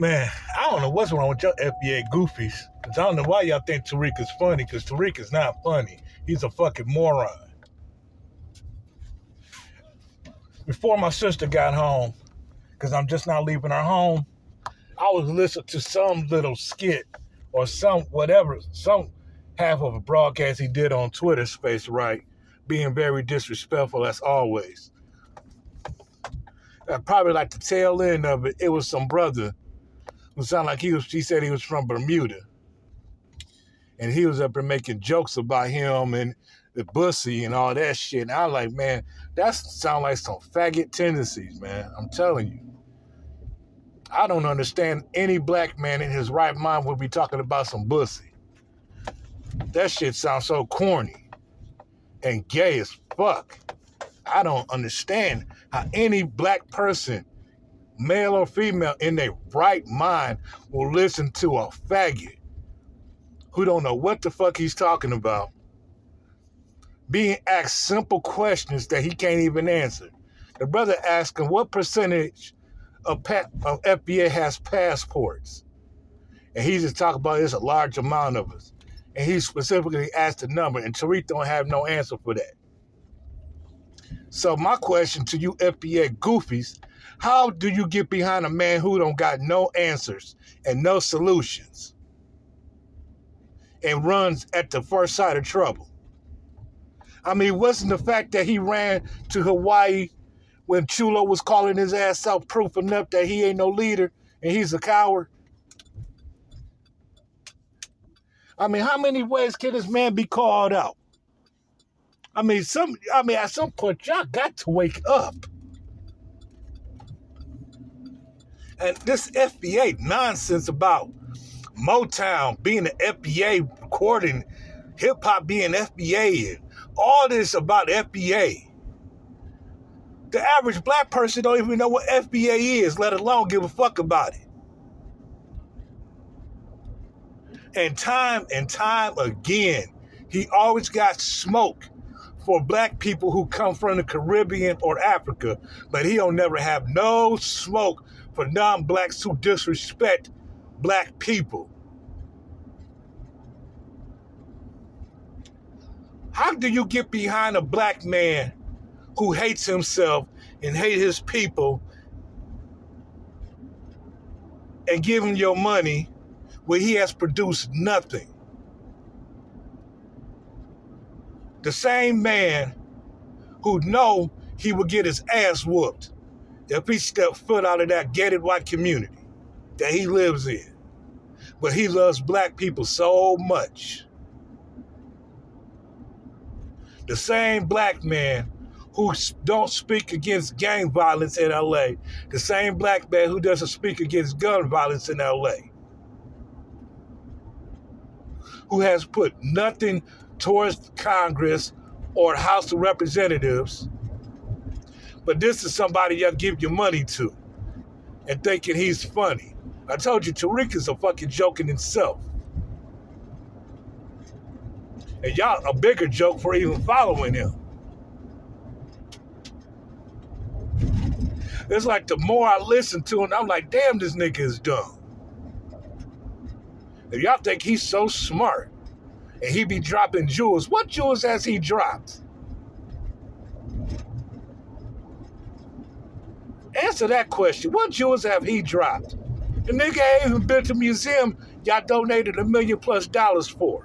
Man, I don't know what's wrong with your FBA goofies. Cause I don't know why y'all think Tariq is funny, because Tariq is not funny. He's a fucking moron. Before my sister got home, because I'm just not leaving her home, I was listening to some little skit or some whatever, some half of a broadcast he did on Twitter Space, right? Being very disrespectful as always. Probably like the tail end of it, it was some brother who sounded like he said he was from Bermuda. And he was up there making jokes about him and the bussy and all that shit. And I was like, man, that sounds like some faggot tendencies, man. I'm telling you. I don't understand any black man in his right mind would be talking about some bussy. That shit sounds so corny and gay as fuck. I don't understand how any black person, male or female, in their right mind will listen to a faggot who don't know what the fuck he's talking about, being asked simple questions that he can't even answer. The brother asked him what percentage of FBA has passports. And he just talked about it's a large amount of us. And he specifically asked the number, and Tariq don't have no answer for that. So my question to you FBA goofies, how do you get behind a man who don't got no answers and no solutions and runs at the first sight of trouble? I mean, wasn't the fact that he ran to Hawaii when Chulo was calling his ass out proof enough that he ain't no leader and he's a coward? I mean, how many ways can this man be called out? I mean, at some point, y'all got to wake up. And this FBA nonsense about Motown being the FBA recording, hip-hop being FBA, and all this about FBA. The average black person don't even know what FBA is, let alone give a fuck about it. And time again, he always got smoke for black people who come from the Caribbean or Africa, but he don't never have no smoke for non-blacks who disrespect black people. How do you get behind a black man who hates himself and hates his people and give him your money where he has produced nothing? The same man who know he would get his ass whooped if he stepped foot out of that gated white community that he lives in. But he loves black people so much. The same black man who don't speak against gang violence in LA, the same black man who doesn't speak against gun violence in LA, who has put nothing towards Congress or House of Representatives, but this is somebody y'all give your money to and thinking he's funny. I told you, Tariq is a fucking joke in himself. And y'all a bigger joke for even following him. It's like the more I listen to him, I'm like, damn, this nigga is dumb. And y'all think he's so smart and he be dropping jewels. What jewels has he dropped? Answer that question. What jewels have he dropped? The nigga ain't even been to the museum y'all donated $1 million+ for.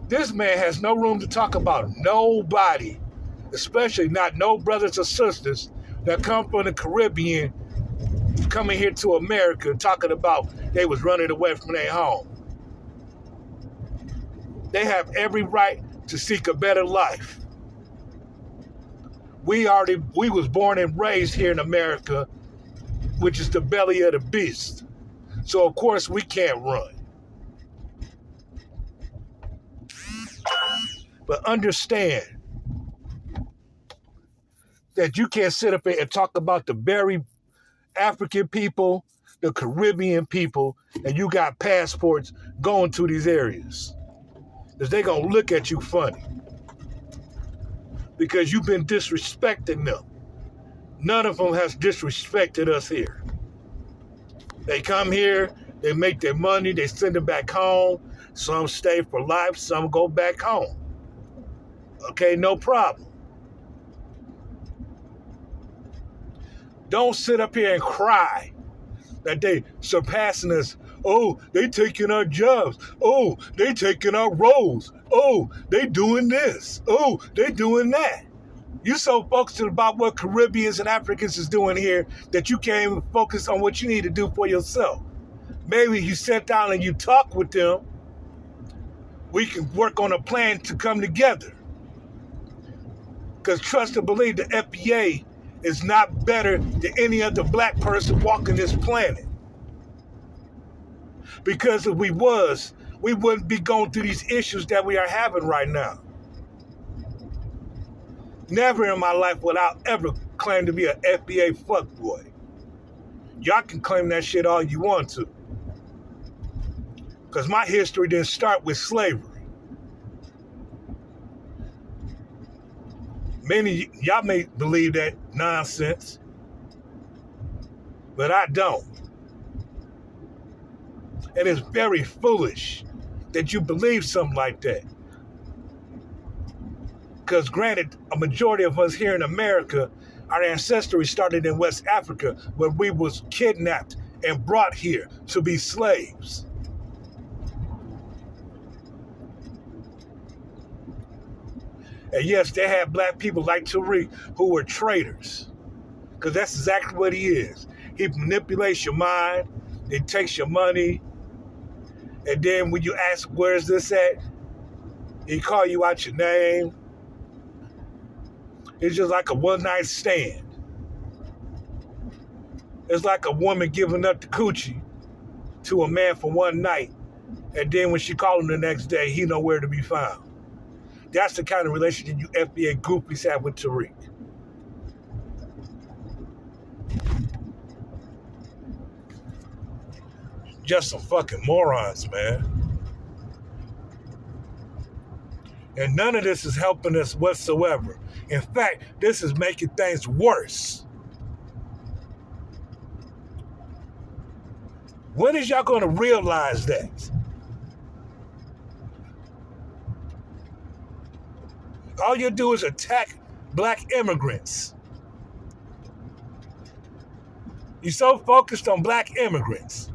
This man has no room to talk about nobody, especially not no brothers or sisters that come from the Caribbean coming here to America talking about they was running away from their home. They have every right to seek a better life. We was born and raised here in America, which is the belly of the beast. So of course we can't run. But understand that you can't sit up here and talk about the very African people, the Caribbean people, and you got passports going to these areas. Because they're going to look at you funny. because you've been disrespecting them. None of them has disrespected us here. They come here, they make their money, they send it back home. Some stay for life, some go back home. Okay, no problem. Don't sit up here and cry that they surpassing us. Oh, they taking our jobs. Oh, they taking our roles. Oh, they doing this. Oh, they doing that. You so focused about what Caribbeans and Africans is doing here that you can't even focus on what you need to do for yourself. Maybe you sit down and you talk with them. We can work on a plan to come together. Because trust and believe the FBA is not better than any other black person walking this planet. Because if we was, we wouldn't be going through these issues that we are having right now. Never in my life would I ever claim to be an FBA fuckboy. Y'all can claim that shit all you want to. Because my history didn't start with slavery. Many y'all may believe that nonsense, but I don't. And it's very foolish that you believe something like that. Because granted, a majority of us here in America, our ancestry started in West Africa, where we was kidnapped and brought here to be slaves. And yes, they had black people like Tariq who were traitors. Because that's exactly what he is. He manipulates your mind, he takes your money, and then when you ask, where's this at? He call you out your name. It's just like a one-night stand. It's like a woman giving up the coochie to a man for one night, and then when she called him the next day, he nowhere to be found. That's the kind of relationship you FBA groupies have with Tariq. Just some fucking morons, man. And none of this is helping us whatsoever. In fact, this is making things worse. When is y'all going to realize that? All you do is attack black immigrants. You're so focused on black immigrants.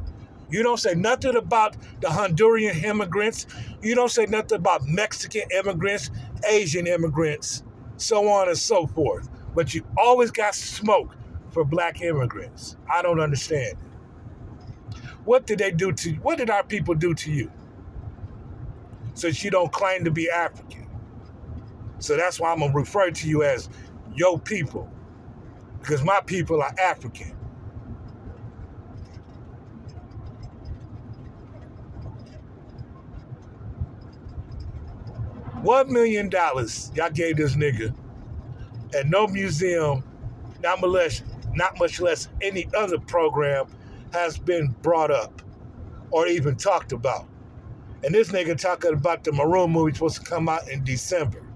You don't say nothing about the Honduran immigrants. You don't say nothing about Mexican immigrants, Asian immigrants, so on and so forth. But you always got smoke for black immigrants. I don't understand it. What did they do to you? What did our people do to you? Since you don't claim to be African. So that's why I'm going to refer to you as your people. Because my people are African. $1 million y'all gave this nigga, and no museum, not much less any other program has been brought up or even talked about. And this nigga talking about the Maroon movie supposed to come out in December.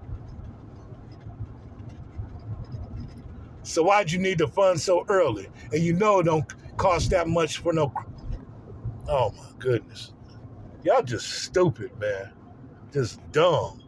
So why'd you need the funds so early? And you know it don't cost that much for no... Oh my goodness. Y'all just stupid, man. Just dumb.